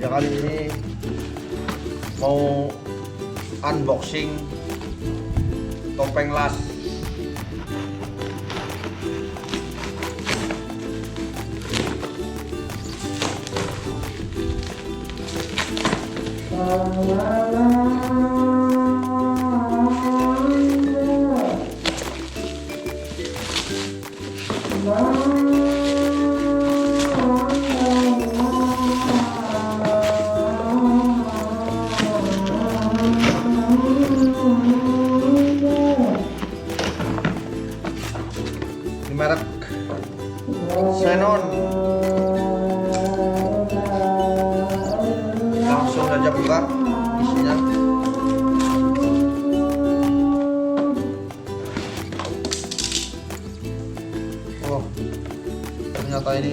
Ya kali ini mau unboxing topeng las. Ini merek XENON. Langsung saja buka isinya. Oh, ternyata ini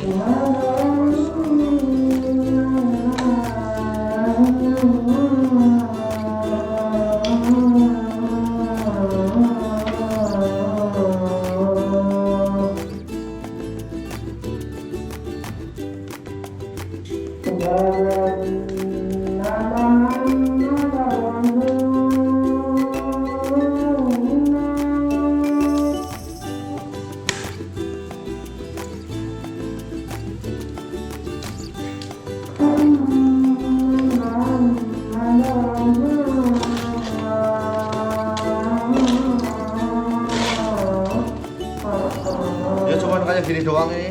ya cuman kayak gini doang ini.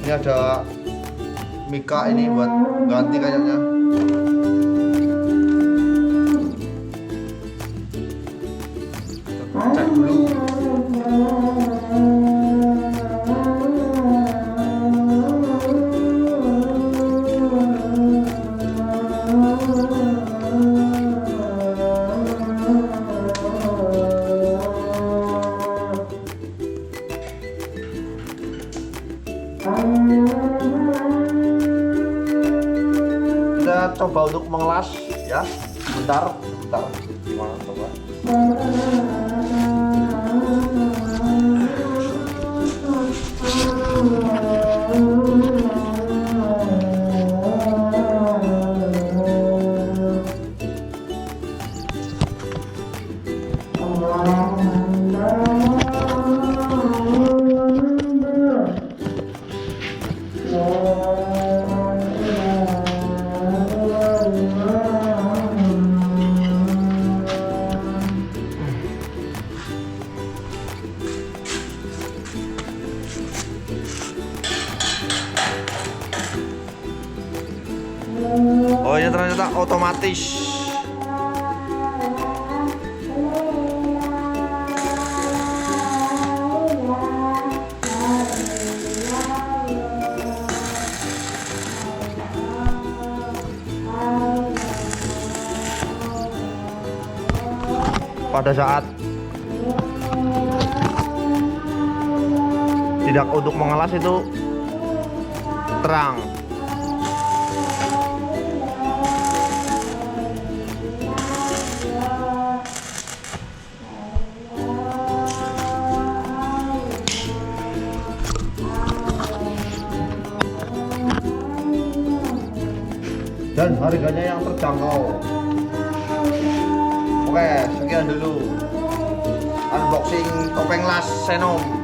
Ini ada mika ini buat ganti kayaknya. Cek dulu. Kita coba untuk mengelas ya. Bentar. Gimana coba? Oh, ini ternyata otomatis. Pada saat tidak untuk mengelas itu terang. Dan harganya yang terjangkau. Oke, sekian dulu unboxing topeng las XENON.